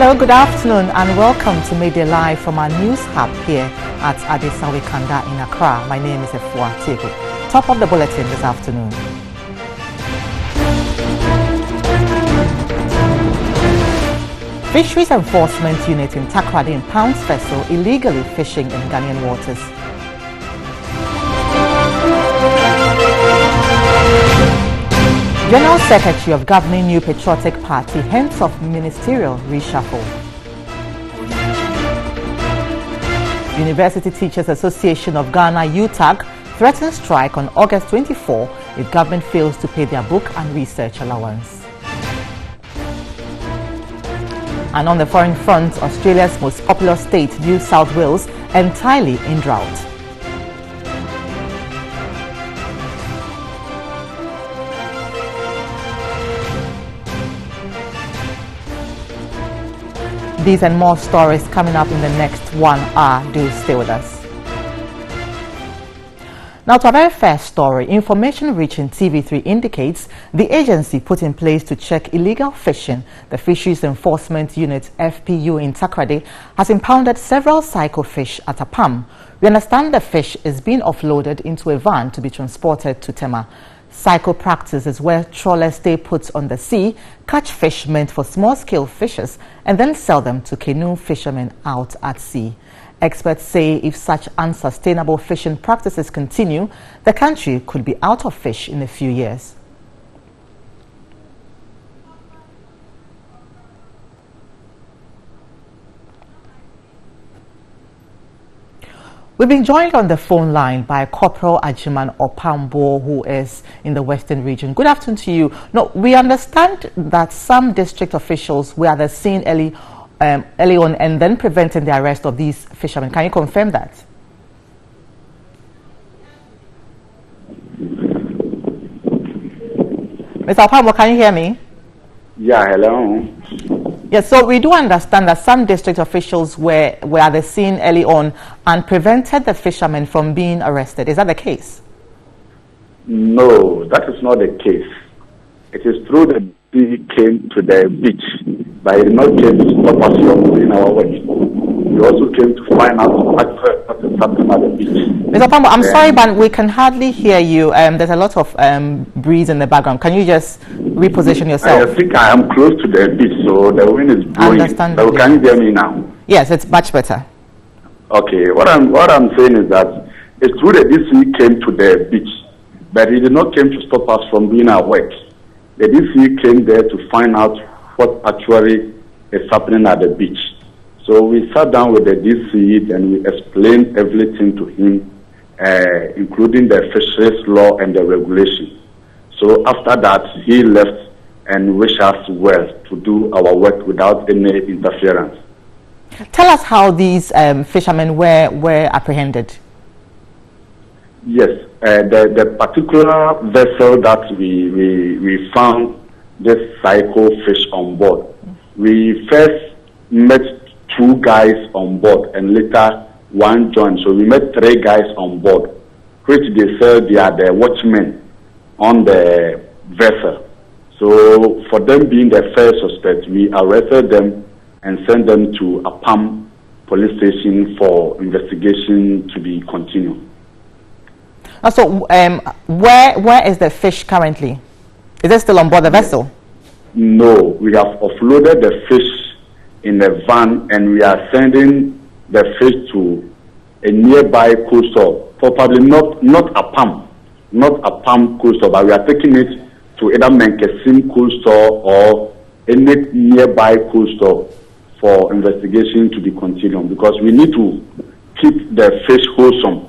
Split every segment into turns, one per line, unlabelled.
Hello, good afternoon and welcome to Midday Live from our news hub here at Adesawe Kanda in Accra. My name is Efua Tegu. Top of the bulletin this afternoon. Fisheries Enforcement Unit in Takoradi impounds vessel illegally fishing in Ghanaian waters. General Secretary of Governing New Patriotic Party hints of ministerial reshuffle. University Teachers Association of Ghana UTAG threatens strike on August 24 if government fails to pay their book and research allowance. And on the foreign front, Australia's most populous state, New South Wales, entirely in drought. These and more stories coming up in the next 1 hour. Do stay with us. Now to our very first story, information reaching TV3 indicates the agency put in place to check illegal fishing, the Fisheries Enforcement Unit FPU in Takoradi, has impounded several psycho fish at Apam. We understand the fish is being offloaded into a van to be transported to Tema. Psycho practice is where trawlers stay put on the sea, catch fish meant for small-scale fishes, and then sell them to canoe fishermen out at sea. Experts say if such unsustainable fishing practices continue, the country could be out of fish in a few years. We've been joined on the phone line by Corporal Ajiman Opambo, who is in the Western region. Good afternoon to you. Now, we understand that some district officials were at the scene early on and then preventing the arrest of these fishermen. Can you confirm that? Mr. Opambo, can you hear me?
Yeah, hello.
Yes, so we do understand that some district officials were at the scene early on and prevented the fishermen from being arrested. Is that the case?
No, that is not the case. It is true that we came to the beach, but it did not came to stop us from doing our work. We also came to find out what is happening at the beach.
Mr. Pambo, I'm sorry, but we can hardly hear you. There's a lot of breeze in the background. Can you just reposition yourself?
I think I am close to the beach, so the wind is blowing. So can you hear me now?
Yes, it's much better.
Okay, what I'm saying is that it's true that this week came to the beach, but it did not came to stop us from doing our work. The DC came there to find out what actually is happening at the beach. So we sat down with the DC and we explained everything to him, including the fisheries law and the regulation. So after that, he left and wished us well to do our work without any interference.
Tell us how these fishermen were apprehended.
Yes, the particular vessel that we found this psycho fish on board, we first met 2 guys on board and later 1 joined. So we met 3 guys on board, which they said they are the watchmen on the vessel. So for them being the first suspect, we arrested them and sent them to Apam police station for investigation to be continued.
So where is the fish currently? Is it still on board the vessel?
No, we have offloaded the fish in a van and we are sending the fish to a nearby coastal, probably not a palm coastal, but we are taking it to either Menkesim coastal or any nearby coastal for investigation to be continued, because we need to keep the fish wholesome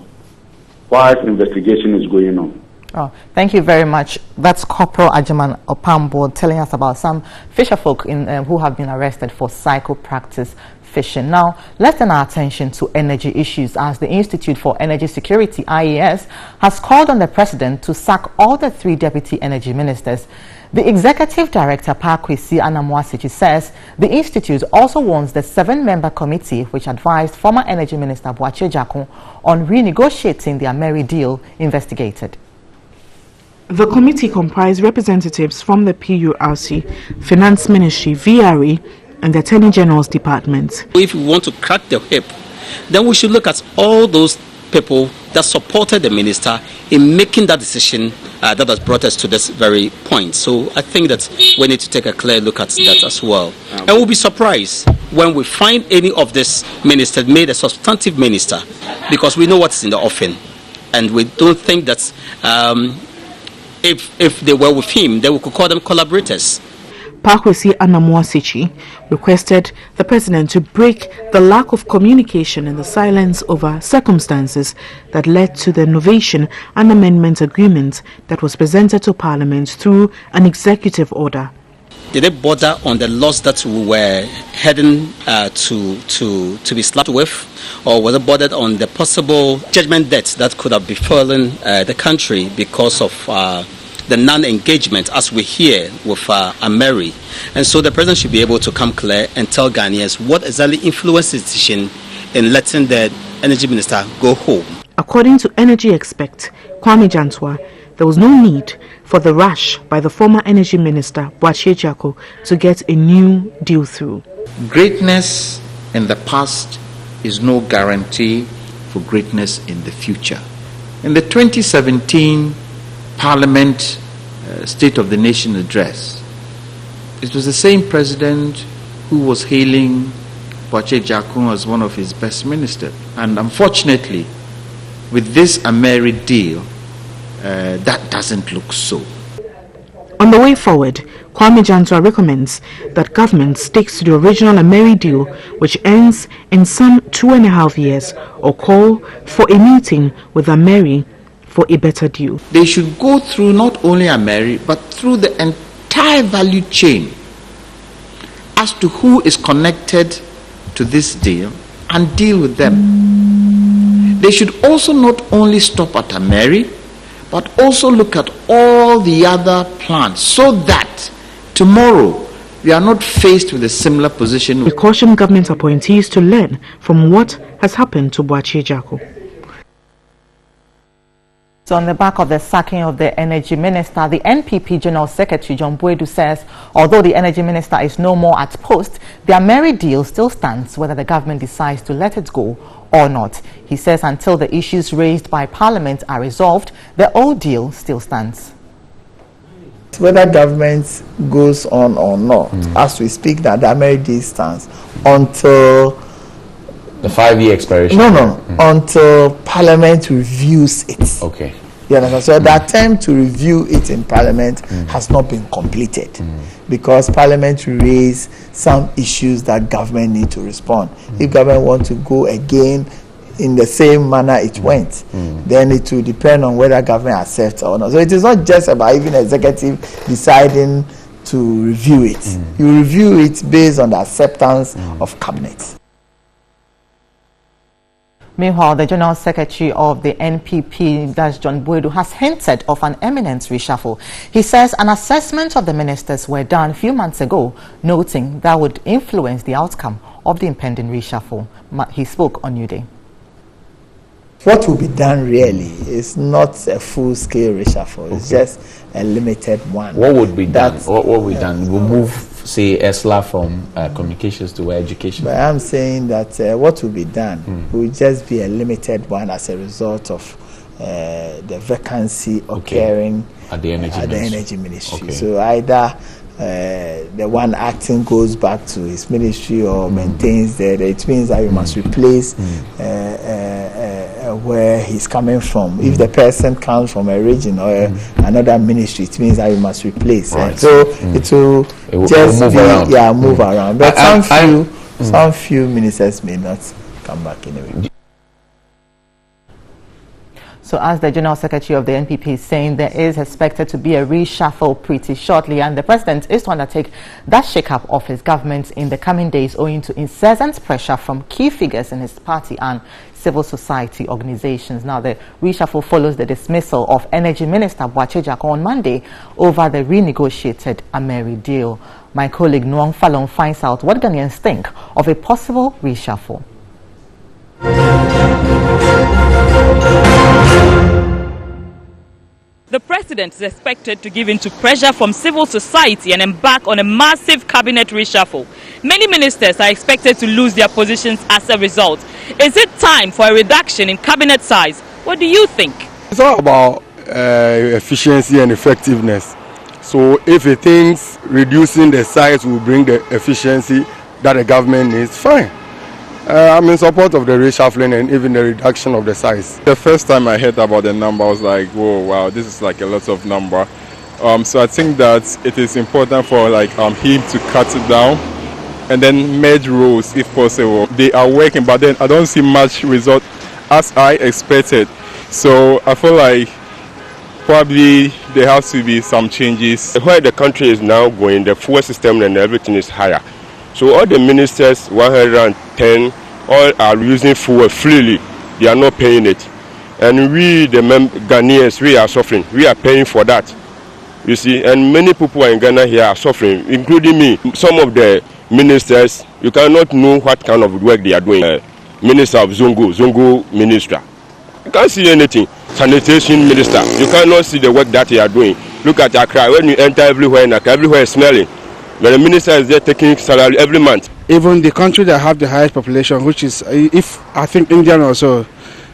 while investigation is going on.
Oh, thank you very much. That's Corporal Ajiman Opambo telling us about some fisherfolk who have been arrested for psycho practice fishing. Now, let's turn our attention to energy issues, as the Institute for Energy Security, IES, has called on the President to sack all the 3 deputy energy ministers. The Executive Director, Pakwesi Anamwasichi, says the Institute also wants the 7-member committee, which advised former Energy Minister Boakye Jakun on renegotiating their Merry deal, investigated.
The committee comprised representatives from the PURC, Finance Ministry, VRE, and the Attorney General's department.
If we want to crack the whip, then we should look at all those people that supported the minister in making that decision that has brought us to this very point. So I think that we need to take a clear look at that as well. And we'll be surprised when we find any of this minister made a substantive minister, because we know what's in the offing, and we don't think that if they were with him, then we could call them collaborators.
Pakwesi Anamuasichi requested the president to break the lack of communication and the silence over circumstances that led to the innovation and amendment agreement that was presented to Parliament through an executive order.
Did they bother on the loss that we were heading to be slapped with, or was it bothered on the possible judgment debt that could have befallen the country because of the non-engagement, as we hear with Ameri? And so the president should be able to come clear and tell Ghanaians what exactly influenced his decision in letting the energy minister go home.
According to energy expert Kwame Jantwa, there was no need for the rush by the former energy minister Boakye Jackor to get a new deal through.
Greatness in the past is no guarantee for greatness in the future. In the 2017 Parliament State of the Nation address, it was the same president who was hailing Boakye Jackor as one of his best ministers. And unfortunately, with this Ameri deal, that doesn't look so.
On the way forward, Kwame Jantwa recommends that government sticks to the original Ameri deal, which ends in some 2.5 years, or call for a meeting with Ameri for a better deal.
They should go through not only Ameri, but through the entire value chain as to who is connected to this deal and deal with them. They should also not only stop at Ameri, but also look at all the other plans, so that tomorrow we are not faced with a similar position.
We caution government appointees to learn from what has happened to Boakye Jackor.
So on the back of the sacking of the energy minister, the NPP General Secretary John Boadu says although the energy minister is no more at post, the Ameri deal still stands whether the government decides to let it go or not. He says until the issues raised by Parliament are resolved, the old deal still stands.
Whether government goes on or not, as we speak, that the Ameri deal stands until
the 5-year expiration.
Until Parliament reviews it.
Okay.
You understand? So the attempt to review it in Parliament has not been completed because Parliament raised some issues that government need to respond. If government want to go again in the same manner it went, then it will depend on whether government accepts or not. So it is not just about even executive deciding to review it. You review it based on the acceptance of cabinet.
Meanwhile, the General Secretary of the NPP, that's John Boadu, has hinted of an imminent reshuffle. He says an assessment of the ministers were done a few months ago, noting that would influence the outcome of the impending reshuffle. He spoke on New Day.
What will be done really is not a full-scale reshuffle. It's just a limited one.
What would be done? What will be done? We'll move, say, ESLA from communications to education.
But I'm saying that what will be done will just be a limited one as a result of the vacancy occurring
at the energy
ministry.
Okay.
So either the one acting goes back to his ministry or maintains that. It means that you must replace where he's coming from. If the person comes from a region or another ministry, it means that you must replace. Right. So it will just move around. Move around. But some few ministers may not come back anyway.
So as the General Secretary of the NPP is saying, there is expected to be a reshuffle pretty shortly, and the President is to undertake that shake-up of his government in the coming days owing to incessant pressure from key figures in his party and civil society organizations. Now, the reshuffle follows the dismissal of Energy Minister Boakye Jackor on Monday over the renegotiated Ameri deal. My colleague Nuong Falong finds out what Ghanaians think of a possible reshuffle.
The president is expected to give in to pressure from civil society and embark on a massive cabinet reshuffle. Many ministers are expected to lose their positions as a result. Is it time for a reduction in cabinet size? What do you think?
It's all about efficiency and effectiveness. So if it thinks reducing the size will bring the efficiency that the government needs, fine. I'm in support of the reshuffling and even the reduction of the size.
The first time I heard about the number, I was like, whoa, wow, this is like a lot of number. So I think that it is important for him to cut it down and then merge roles if possible. They are working, but then I don't see much result as I expected. So I feel like probably there has to be some changes.
Where the country is now going, the fuel system and everything is higher. So all the ministers, 110, all are using fuel freely. They are not paying it. And we, the Ghanaians, we are suffering. We are paying for that. You see, and many people in Ghana here are suffering, including me. Some of the ministers, you cannot know what kind of work they are doing. Minister of Zongo minister. You can't see anything. Sanitation minister, you cannot see the work that they are doing. Look at Accra. When you enter everywhere in Accra, everywhere is smelling. But the minister is there taking salary every month.
Even the country that have the highest population, which is, if I think India also,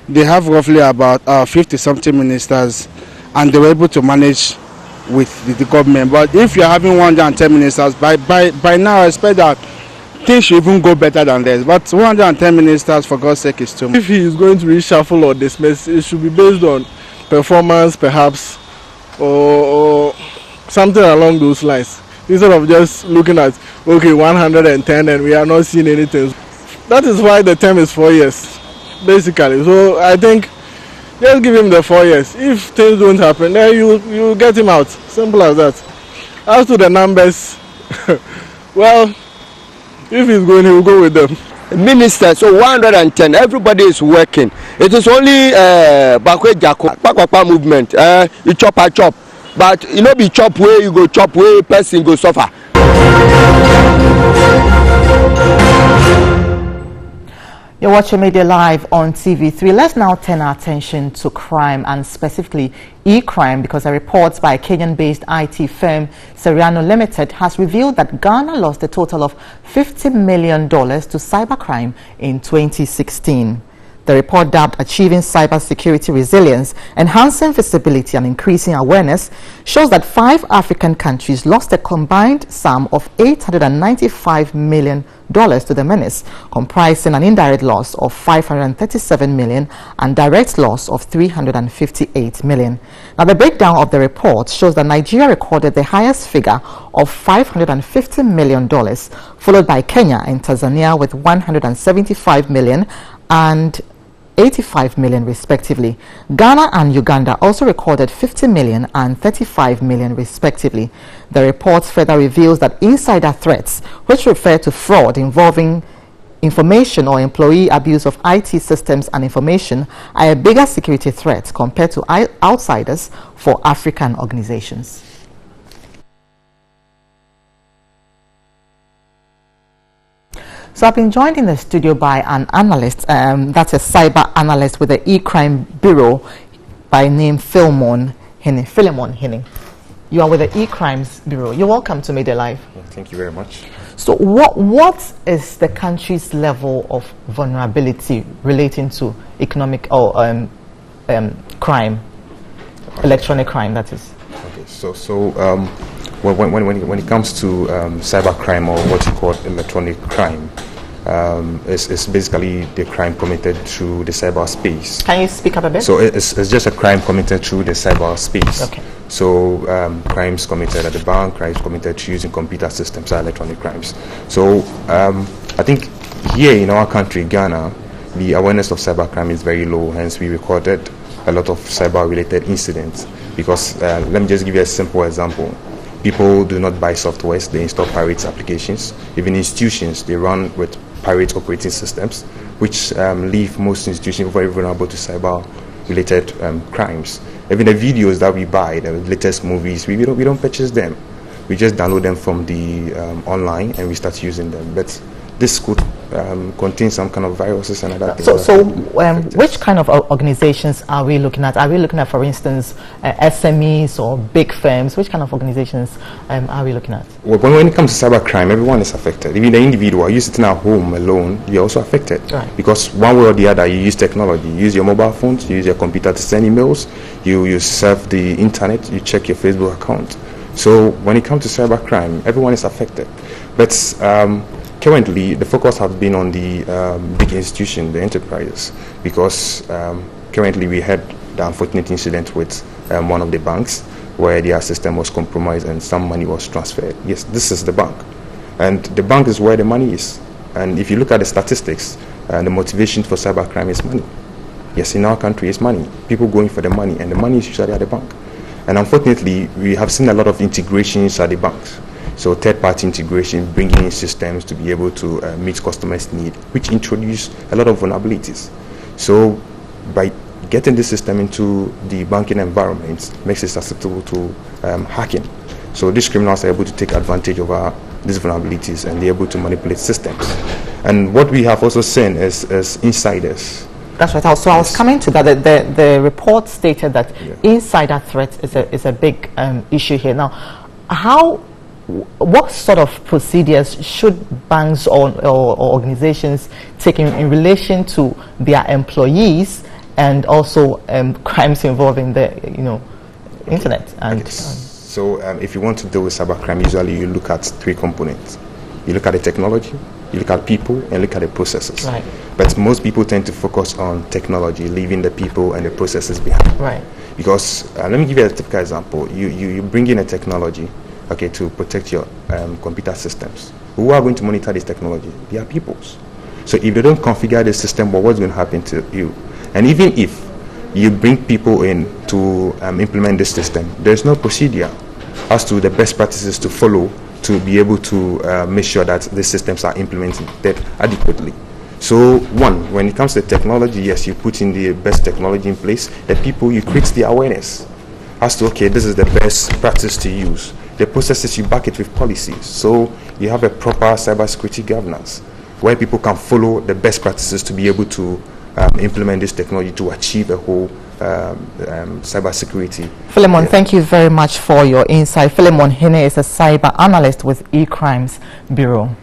they have roughly about 50-something ministers, and they were able to manage with the government. But if you're having 110 ministers, by now I expect that things should even go better than this. But 110 ministers, for God's sake, is too much.
If he is going to reshuffle or dismiss, it should be based on performance, perhaps, or something along those lines. Instead of just looking at, okay, 110 and we are not seeing anything. That is why the term is 4 years, basically. So I think just give him the 4 years. If things don't happen, then you get him out. Simple as that. As to the numbers, well, if he's going, he will go with them.
Minister, so 110, everybody is working. It is only Bakwe Jako movement. You chop a chop. But you know, be chop way, you go chop way, person go suffer.
You're watching Midday Live on TV3. Let's now turn our attention to crime, and specifically e-crime, because a report by Kenyan-based IT firm Seriano Limited has revealed that Ghana lost a total of $50 million to cybercrime in 2016. The report, dubbed Achieving Cybersecurity Resilience, Enhancing Visibility and Increasing Awareness, shows that 5 African countries lost a combined sum of $895 million to the menace, comprising an indirect loss of $537 million and direct loss of $358 million. Now, the breakdown of the report shows that Nigeria recorded the highest figure of $550 million, followed by Kenya and Tanzania with $175 million and $85 million respectively. Ghana and Uganda also recorded $50 million and $35 million respectively. The report further reveals that insider threats, which refer to fraud involving information or employee abuse of IT systems and information, are a bigger security threat compared to outsiders for African organizations. So I've been joined in the studio by an analyst, that's a cyber analyst with the e-crime bureau by name Philemon Hene. You are with the e-crimes bureau. You're welcome to Midday Live.
Thank you very much.
So what is the country's level of vulnerability relating to economic or crime, electronic crime, that is?
Okay, so when it comes to cyber crime, or what you call electronic crime, it's basically the crime committed through the cyberspace.
Can you speak up a bit?
So it's just a crime committed through the cyberspace.
Okay.
So crimes committed at the bank, crimes committed using computer systems are electronic crimes. So I think here in our country, Ghana, the awareness of cybercrime is very low. Hence, we recorded a lot of cyber-related incidents. Because let me just give you a simple example. People do not buy softwares, they install pirate applications. Even institutions, they run with pirate operating systems, which leave most institutions very vulnerable to cyber-related crimes. Even the videos that we buy, the latest movies, we don't purchase them. We just download them from the online and we start using them. But this could contain some kind of viruses and other things.
So which kind of organizations are we looking at? Are we looking at, for instance, SMEs or big firms? Which kind of organizations are we looking at?
Well, when it comes to cybercrime, everyone is affected. Even the individual, you sitting at home alone, you're also affected.
Right.
Because one way or the other, you use technology. You use your mobile phones, you use your computer to send emails, you surf the internet, you check your Facebook account. So when it comes to cybercrime, everyone is affected. But currently, the focus has been on the big institutions, the enterprises, because currently we had the unfortunate incident with one of the banks where their system was compromised and some money was transferred. Yes, this is the bank. And the bank is where the money is. And if you look at the statistics, the motivation for cybercrime is money. Yes, in our country, it's money. People going for the money, and the money is usually at the bank. And unfortunately, we have seen a lot of integrations at the banks. So third-party integration, bringing in systems to be able to meet customers' need, which introduce a lot of vulnerabilities. So by getting this system into the banking environment makes it susceptible to hacking. So these criminals are able to take advantage of these vulnerabilities, and they're able to manipulate systems. And what we have also seen is
That's
insiders.
right. So I was coming to that. The report stated that insider threat is a big issue here. Now, what sort of procedures should banks or organizations take in relation to their employees, and also crimes involving the internet? And
so if you want to deal with cybercrime, usually you look at three components. You look at the technology, you look at people, and look at the processes.
Right.
But most people tend to focus on technology, leaving the people and the processes behind.
Right.
Because let me give you a typical example. You bring in a technology, okay, to protect your computer systems. Who are going to monitor this technology? They are peoples. So if they don't configure the system, well, what's going to happen to you? And even if you bring people in to implement this system, there's no procedure as to the best practices to follow to be able to make sure that the systems are implemented adequately. So one, when it comes to technology, yes, you put in the best technology in place. The people, you create the awareness as to, okay, this is the best practice to use. The processes, you back it with policies. So you have a proper cybersecurity governance where people can follow the best practices to be able to implement this technology to achieve a whole cybersecurity.
Philemon, thank you very much for your insight. Philemon Hine is a cyber analyst with eCrimes Bureau.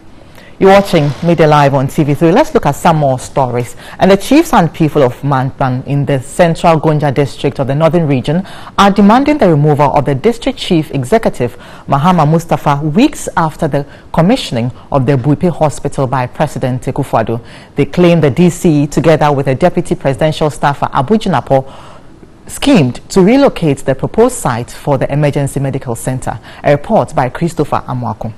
You're watching Midday Live on TV3. Let's look at some more stories. And the chiefs and people of Manpan in the central Gonja district of the northern region are demanding the removal of the district chief executive, Mahama Mustafa, weeks after the commissioning of the Buipe hospital by President Akufo-Addo. They claim the DCE, together with the deputy presidential staffer, Abu Jinapo, schemed to relocate the proposed site for the emergency medical center. A report by Christopher Amwako.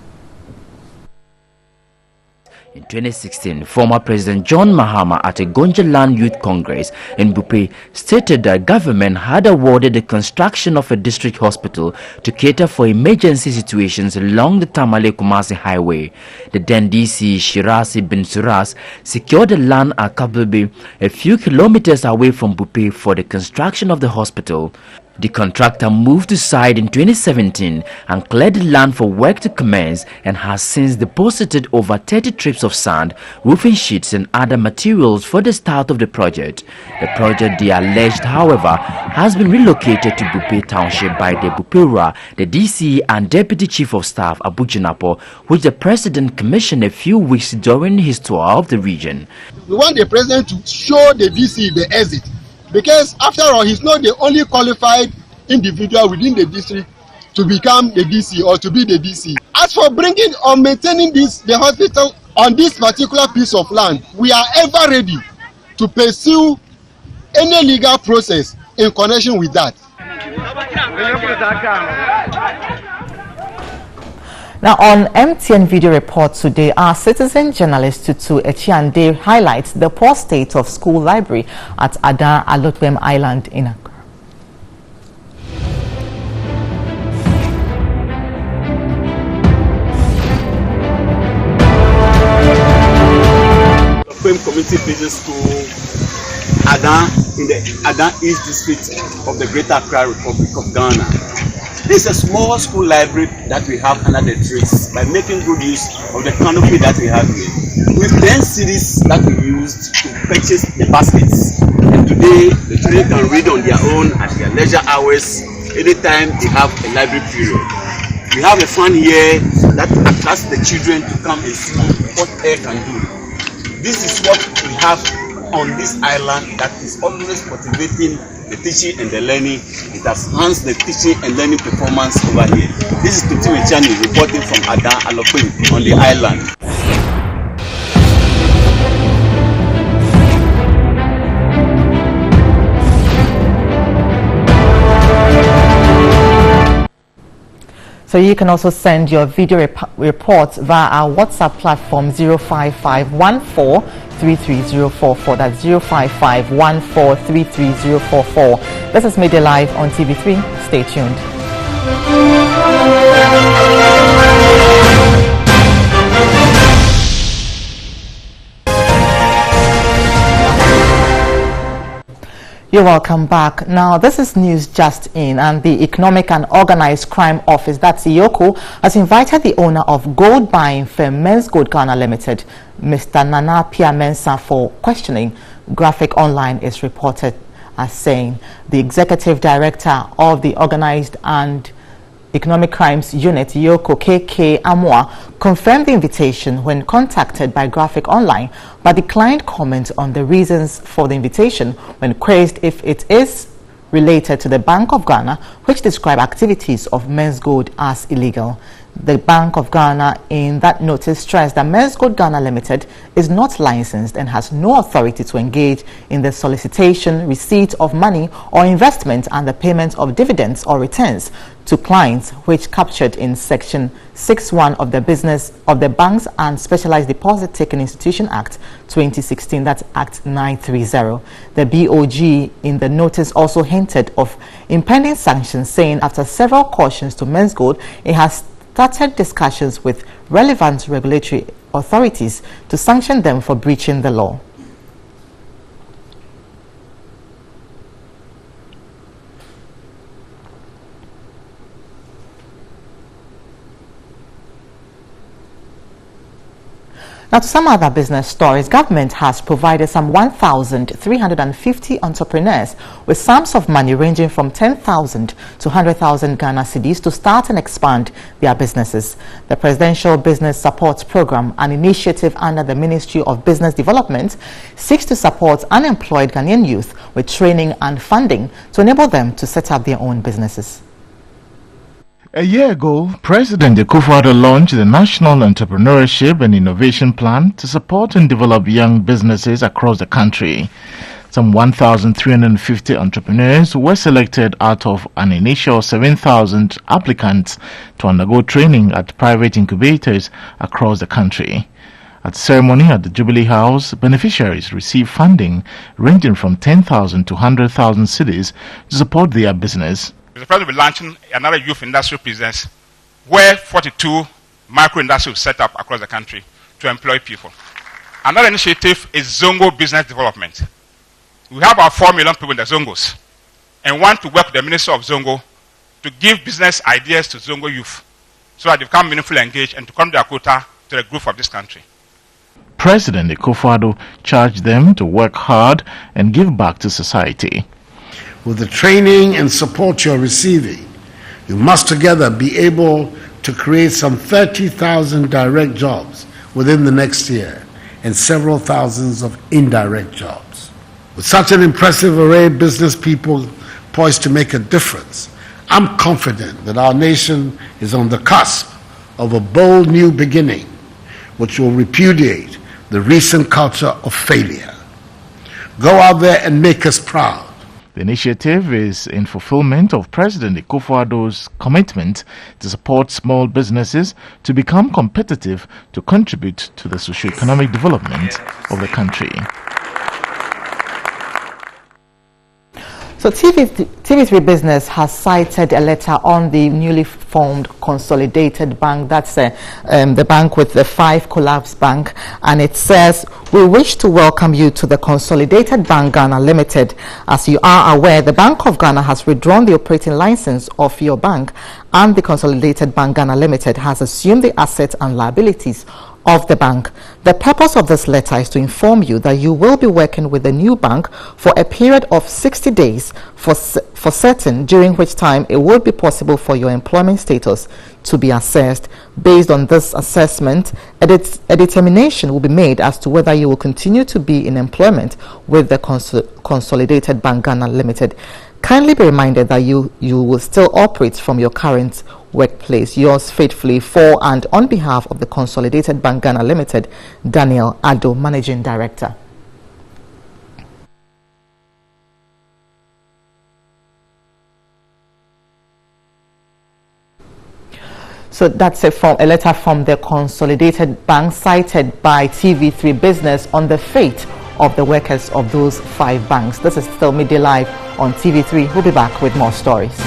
In 2016, former President John Mahama at a Gonja Land Youth Congress in Buipe stated that government had awarded the construction of a district hospital to cater for emergency situations along the Tamale-Kumasi highway. The then DC Shirasi bin Suras secured the land at Kabebe, a few kilometers away from Buipe, for the construction of the hospital. The contractor moved to site in 2017 and cleared the land for work to commence, and has since deposited over 30 trips of sand, roofing sheets and other materials for the start of the project. The project, they alleged, however, has been relocated to Buipe Township by the Bupera, the DC and Deputy Chief of Staff Abu Jinapo, which the President commissioned a few weeks during his tour of the region.
We want the President to show the DC the exit, because after all, he's not the only qualified individual within the district to become the DC or to be the DC. As for bringing or maintaining the hospital on this particular piece of land, we are ever ready to pursue any legal process in connection with that.
Now, on MTN Video Report today, our citizen journalist Tutu Echiande highlights the poor state of school library at Ada Alotwem Island in Accra.
Community Business School, Ada, in the Ada East District of the Greater Accra Republic of Ghana. This is a small school library that we have under the trees by making good use of the canopy that we have here. With 10 cities that we used to purchase the baskets. And today, the children can read on their own at their leisure hours, anytime they have a library period. We have a fan here that attracts the children to come and see what air can do. This is what we have on this island that is always motivating the teaching and the learning. It has enhanced the teaching and learning performance over here. This is Tutu Chani reporting from Adan Alopin on the island.
So you can also send your video reports via our WhatsApp platform 05514330044. That's 05514330044. This is Midday Live on TV3. Stay tuned. You're welcome back. Now, this is news just in, and the Economic and Organized Crime Office, that's IOCO, has invited the owner of gold buying firm Men's Gold Ghana Limited, Mr. Nana Pia Mensah, for questioning. Graphic Online is reported as saying the executive director of the Organized and Economic Crimes Unit, Yoko KK Amwa, confirmed the invitation when contacted by Graphic Online, but declined comment on the reasons for the invitation when queried if it is related to the Bank of Ghana, which describe activities of Men's Gold as illegal. The Bank of Ghana in that notice stressed that Men's Gold Ghana Limited is not licensed and has no authority to engage in the solicitation, receipt of money or investment and the payment of dividends or returns to clients, which captured in Section 6.1 of the Business of the Banks and Specialized Deposit Taking Institution Act 2016, that's Act 930. The BOG in the notice also hinted of impending sanctions, saying after several cautions to Men's Gold, it has started discussions with relevant regulatory authorities to sanction them for breaching the law. Now, to some other business stories, government has provided some 1,350 entrepreneurs with sums of money ranging from 10,000 to 100,000 Ghana cedis to start and expand their businesses. The Presidential Business Support Program, an initiative under the Ministry of Business Development, seeks to support unemployed Ghanaian youth with training and funding to enable them to set up their own businesses.
A year ago, President Akufo-Addo launched the National Entrepreneurship and Innovation Plan to support and develop young businesses across the country. Some 1,350 entrepreneurs were selected out of an initial 7,000 applicants to undergo training at private incubators across the country. At the ceremony at the Jubilee House, beneficiaries received funding ranging from 10,000 to 100,000 cedis to support their business.
Mr. President will be launching another youth industrial business where 42 micro industries will set up across the country to employ people. Another initiative is Zongo Business Development. We have about 4 million people in the Zongos and want to work with the Minister of Zongo to give business ideas to Zongo youth so that they become meaningfully engaged and to come to their quota to the growth of this country.
President Akufo-Addo charged them to work hard and give back to society.
With the training and support you're receiving, you must together be able to create some 30,000 direct jobs within the next year and several thousands of indirect jobs. With such an impressive array of business people poised to make a difference, I'm confident that our nation is on the cusp of a bold new beginning which will repudiate the recent culture of failure. Go out there and make us proud.
The initiative is in fulfillment of President Akufo-Addo's commitment to support small businesses to become competitive to contribute to the socio-economic development of the country.
So TV3 Business has cited a letter on the newly formed Consolidated Bank. That's the bank with the 5 collapsed bank. And it says, we wish to welcome you to the Consolidated Bank Ghana Limited. As you are aware, the Bank of Ghana has withdrawn the operating license of your bank, and the Consolidated Bank Ghana Limited has assumed the assets and liabilities of the bank. The purpose of this letter is to inform you that you will be working with the new bank for a period of 60 days for certain, during which time it will be possible for your employment status to be assessed. Based on this assessment, a determination will be made as to whether you will continue to be in employment with the Consolidated Bank Ghana Limited. Kindly be reminded that you will still operate from your current workplace. Yours faithfully, for and on behalf of the Consolidated Bank Ghana Limited, Daniel Addo, Managing Director. So that's a letter from the Consolidated Bank cited by TV3 Business on the fate of the workers of those 5 banks. This is still Midday Live on TV3. We'll be back with more stories.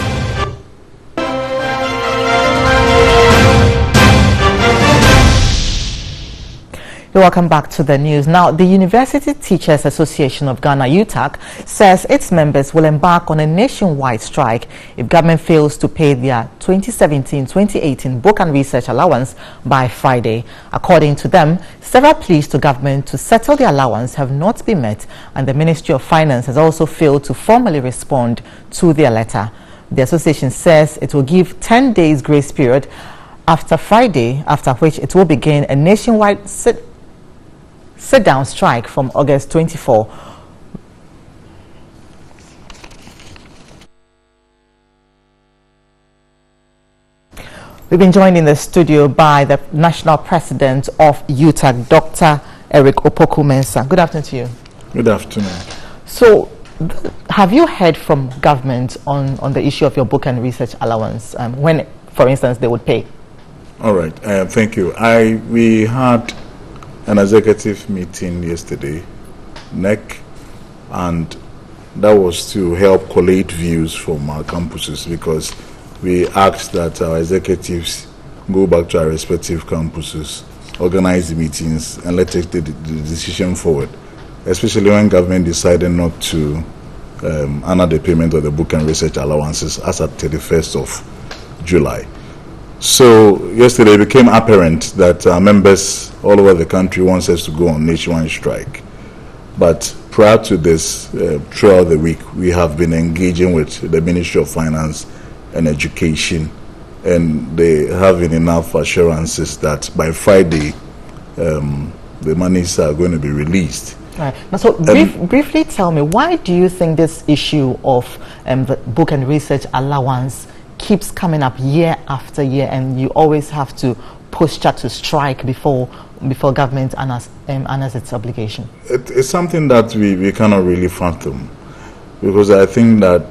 Welcome back to the news. Now, the University Teachers Association of Ghana, UTAG, says its members will embark on a nationwide strike if government fails to pay their 2017-2018 book and research allowance by Friday. According to them, several pleas to government to settle the allowance have not been met, and the Ministry of Finance has also failed to formally respond to their letter. The association says it will give 10 days grace period after Friday, after which it will begin a nationwide sit-down strike from August 24. We've been joined in the studio by the National President of UTAG, Dr. Eric Opoku-Mensah. Good afternoon to you.
Good afternoon.
So, have you heard from government on the issue of your book and research allowance, when, for instance, they would pay?
All right. Thank you. We had an executive meeting yesterday, NEC, and that was to help collate views from our campuses, because we asked that our executives go back to our respective campuses, organize the meetings, and let's take the decision forward, especially when government decided not to honor the payment of the book and research allowances as at 31st of July. So yesterday it became apparent that our members all over the country wants us to go on nationwide strike. But prior to this, throughout the week, we have been engaging with the Ministry of Finance and Education, and they have enough assurances that by Friday the monies are going to be released.
Right. Now, so briefly tell me, why do you think this issue of the book and research allowance keeps coming up year after year, and you always have to push to strike before government honors its obligation?
It's something that we cannot really fathom, because I think that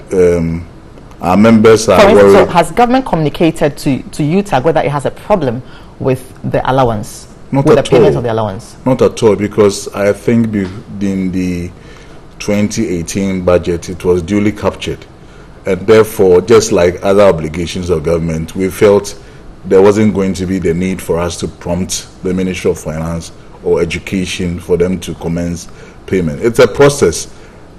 our members are worried.
So has government communicated to UTAG whether it has a problem with the allowance, with the payment of the allowance?
Not at all, because I think in the 2018 budget it was duly captured. And therefore, just like other obligations of government, we felt there wasn't going to be the need for us to prompt the Ministry of Finance or Education for them to commence payment. It's a process,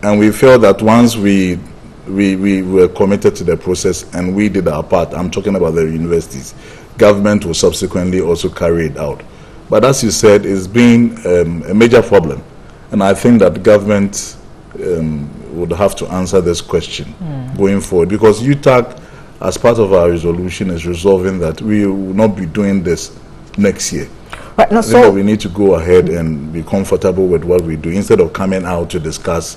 and we felt that once we were committed to the process and we did our part, I'm talking about the universities, government will subsequently also carry it out. But as you said, it's been a major problem, and I think that government would have to answer this question going forward, because UTAG, as part of our resolution, is resolving that we will not be doing this next year.
Right, now,
so we need to go ahead and be comfortable with what we do, instead of coming out to discuss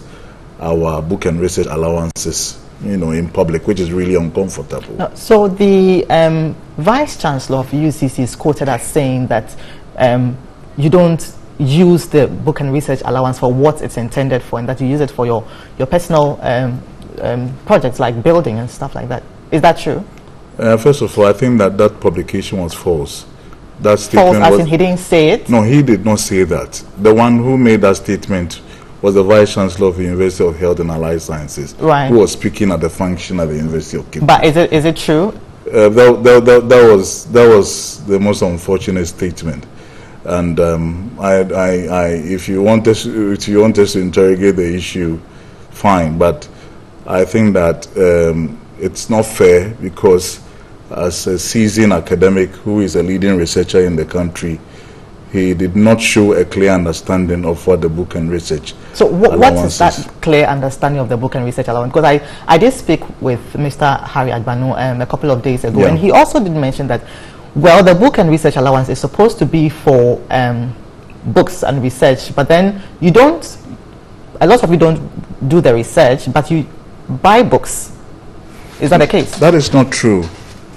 our book and research allowances, in public, which is really uncomfortable.
Now, so the Vice Chancellor of UCC is quoted as saying that you don't use the book and research allowance for what it's intended for, and that you use it for your personal projects like building and stuff like that. Is that true?
First of all, I think that publication was false. That statement
false as in he didn't say it?
No, he did not say that. The one who made that statement was the Vice Chancellor of the University of Health and Allied Sciences,
right,
who was speaking at the function at the University of Cape.
But is it true?
That was the most unfortunate statement, and if you want us to interrogate the issue, fine. But I think that it's not fair, because as a seasoned academic who is a leading researcher in the country, he did not show a clear understanding of what the book and research.
So what is that clear understanding of the book and research allowance? Because I did speak with Mr. Harry Agbanu a couple of days ago,
Yeah.
and he also did mention that, well, the book and research allowance is supposed to be for books and research, but then a lot of you don't do the research, but you buy books. Is that the case?
That is not true.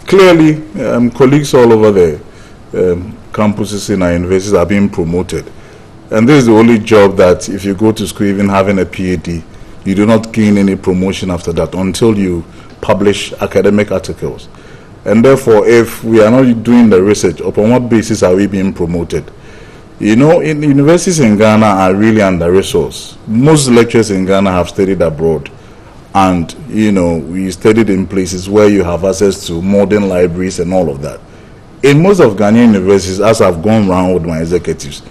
Clearly, colleagues all over the campuses in our universities are being promoted. And this is the only job that, if you go to school even having a PhD, you do not gain any promotion after that until you publish academic articles. And therefore, if we are not doing the research, upon what basis are we being promoted? You know, in universities in Ghana are really under-resourced. Most lecturers in Ghana have studied abroad. And, you know, we studied in places where you have access to modern libraries and all of that. In most of Ghanaian universities, as I've gone around with my executives,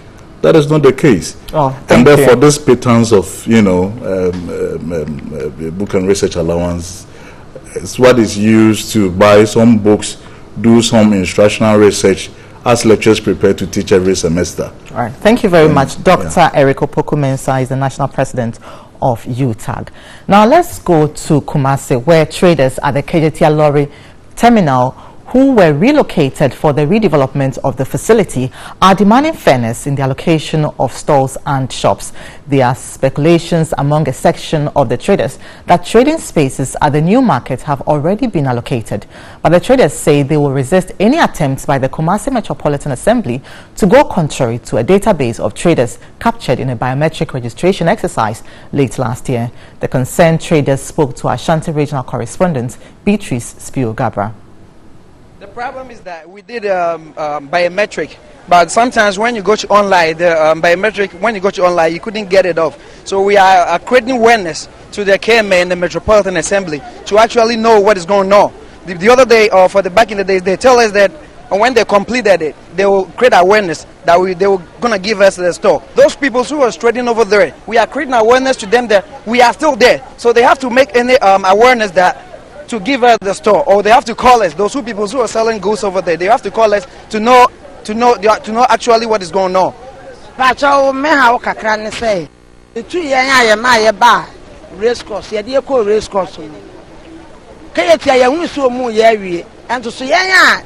that is not the case. And therefore, this pretense of, book and research allowance is what is used to buy some books, do some instructional research, as lecturers prepare to teach every semester.
All right. Thank you very much. Dr. Eric Opoku-Mensah is the national president of UTAG. Now let's go to Kumasi, where traders at the KJTR lorry terminal who were relocated for the redevelopment of the facility are demanding fairness in the allocation of stalls and shops. There are speculations among a section of the traders that trading spaces at the new market have already been allocated. But the traders say they will resist any attempts by the Kumasi Metropolitan Assembly to go contrary to a database of traders captured in a biometric registration exercise late last year. The concerned traders spoke to Ashanti regional correspondent Beatrice Spio-Gabra.
The problem is that we did biometric, but sometimes when you go to online, the biometric, when you go to online, you couldn't get it off. So we are creating awareness to the KMA and the Metropolitan Assembly to actually know what is going on. The other day, or for the back in the days, they tell us that when they completed it, they will create awareness that they were going to give us the store. Those people who are trading over there, we are creating awareness to them that we are still there. So they have to make any awareness that to give us the store, or they have to call us. Those people who are selling goods over there, they have to call us to know actually what is going on.
Race course, race course. And to say,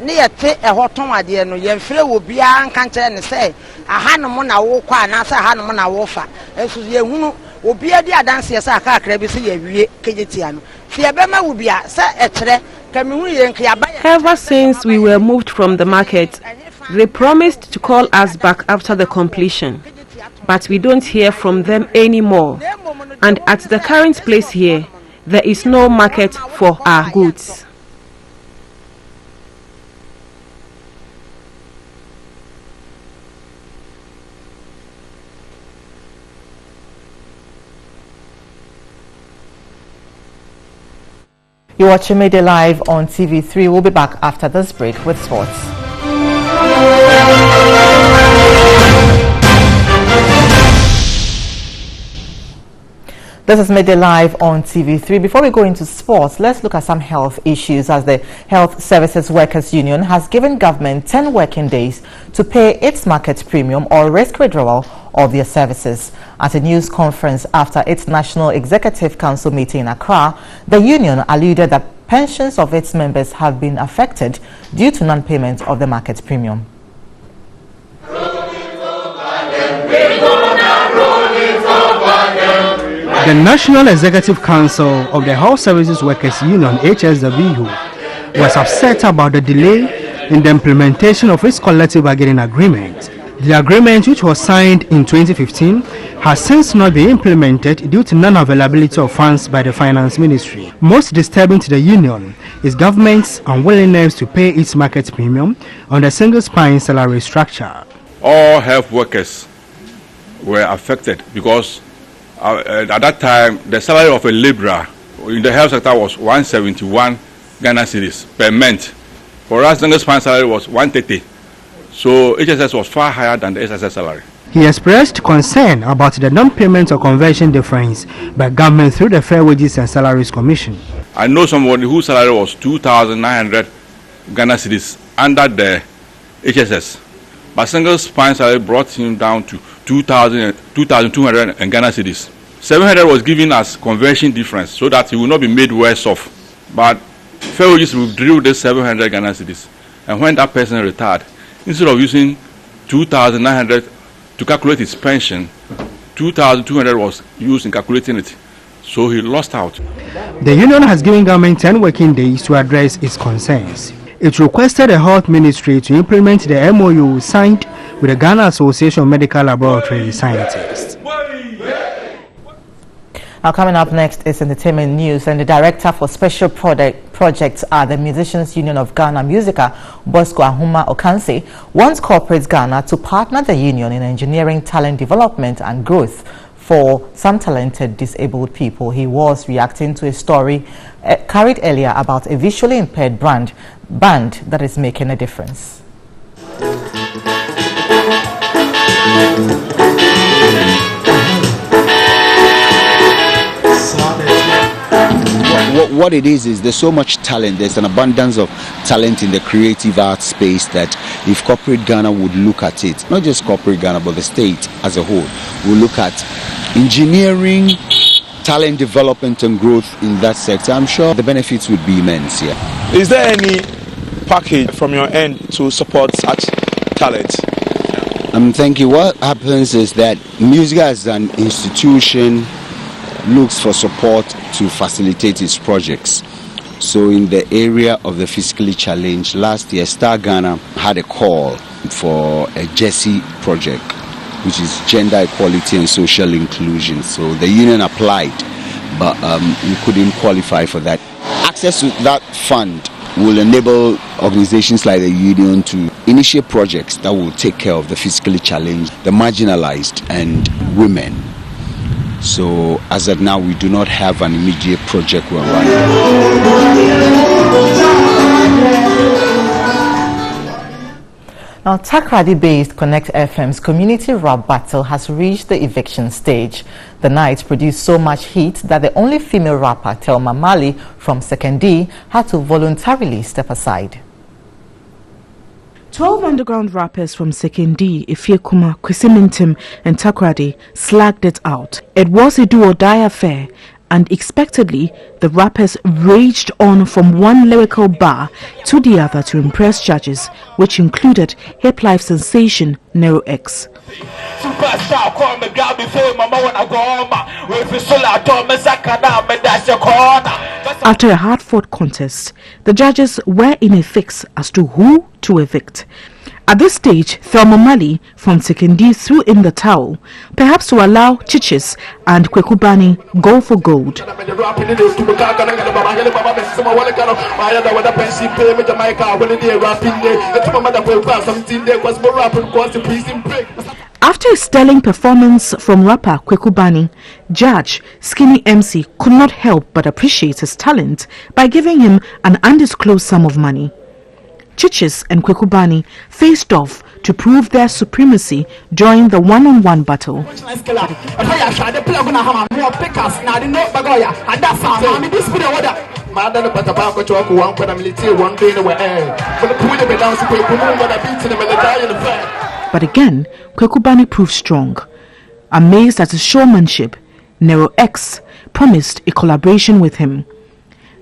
near take a hot ton idea, no, your friend will be an cancer and say, a Hanamona walk, and answer Hanamona Wolfa, and so you will be a dear dance as a car crabby, Kajetiano. Fiabema will be a set
Ever since we were moved from the market, they promised to call us back after the completion, but we don't hear from them anymore. And at the current place here, there is no market for our goods.
You're watching Midday Live on TV3. We'll be back after this break with sports. This is Midday Live on TV3. Before we go into sports, let's look at some health issues, as the Health Services Workers Union has given government 10 working days to pay its market premium or risk withdrawal of their services. At a news conference after its National Executive Council meeting in Accra, the union alluded that pensions of its members have been affected due to non-payment of the market premium.
The National Executive Council of the Health Services Workers Union, HSWU, was upset about the delay in the implementation of its collective bargaining agreement. The agreement, which was signed in 2015, has since not been implemented due to non-availability of funds by the Finance Ministry. Most disturbing to the union is government's unwillingness to pay its market premium on the single-spine salary structure.
All health workers were affected because
At that time, the salary of a labourer in the health sector was 171 Ghana cedis per month. For us, the span salary was 130. So HSS was far higher than the SSS salary.
He expressed concern about the non-payment or conversion difference by government through the Fair Wages and Salaries Commission.
I know somebody whose salary was 2,900 Ghana cedis under the HSS, but single span salary brought him down to 2,200 Ghana cedis. 700 was given as conversion difference so that he will not be made worse off. But Fair Wages withdrew this 700 Ghana cedis, and when that person retired, instead of using 2,900 to calculate his pension, 2,200 was used in calculating it. So he lost out.
The union has given government 10 working days to address its concerns. It requested the health ministry to implement the MOU signed with the Ghana Association of Medical Laboratory Scientists.
Now, coming up next is entertainment news, and the director for special projects at the Musicians Union of Ghana, Musica, Bosco Ahuma Okanse, wants corporate Ghana to partner the union in engineering talent development and growth for some talented disabled people. He was reacting to a story carried earlier about a visually impaired band that is making a difference.
What it is there's so much talent, there's an abundance of talent in the creative arts space that if corporate Ghana would look at it, not just corporate Ghana but the state as a whole, will look at engineering, talent development and growth in that sector, I'm sure the benefits would be immense. Yeah.
Is there any package from your end to support such talent?
Thank you. What happens is that music as an institution looks for support to facilitate its projects. So in the area of the physically challenged, last year Star Ghana had a call for a JESI project, which is gender equality and social inclusion. So the union applied, but we couldn't qualify for that. Access to that fund will enable organizations like the union to initiate projects that will take care of the physically challenged, the marginalized and women. So as of now, we do not have an immediate project we're running.
Now, Takrady-based Connect FM's community rap battle has reached the eviction stage. The night produced so much heat that the only female rapper, Thelma Mali from 2nd D, had to voluntarily step aside.
12 underground rappers from 2nd D, Ifiekuma, Kwesimintim and Takrady slagged it out. It was a do-or-die affair, and expectedly, the rappers raged on from one lyrical bar to the other to impress judges, which included hip life sensation Nero X. After a hard-fought contest, the judges were in a fix as to who to evict. At this stage, Thelma Mali from 2nd D threw in the towel, perhaps to allow Chichis and Kwekubani go for gold. After a sterling performance from rapper Kwekubani, Judge Skinny MC could not help but appreciate his talent by giving him an undisclosed sum of money. Chichis and Kwekubani faced off to prove their supremacy during the one-on-one battle. But again, Kwekubani proved strong. Amazed at his showmanship, Nero X promised a collaboration with him.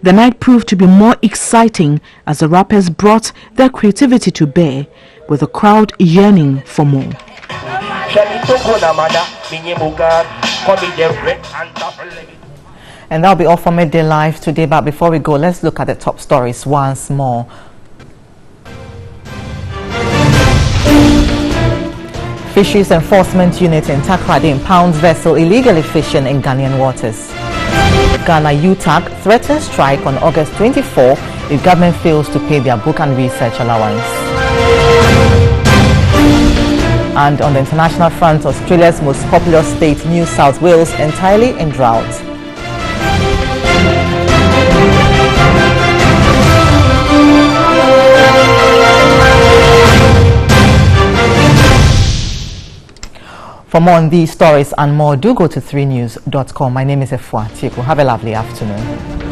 The night proved to be more exciting as the rappers brought their creativity to bear, with the crowd yearning for more.
And that'll be all for Midday Live today, but before we go, let's look at the top stories once more. Fisheries Enforcement Unit in Takrady impounds vessel illegally fishing in Ghanaian waters. Ghana UTAG threatens strike on August 24 if government fails to pay their book and research allowance. And on the international front, Australia's most populous state, New South Wales, entirely in drought. For more on these stories and more, do go to 3news.com. My name is Efua Tieko. Have a lovely afternoon.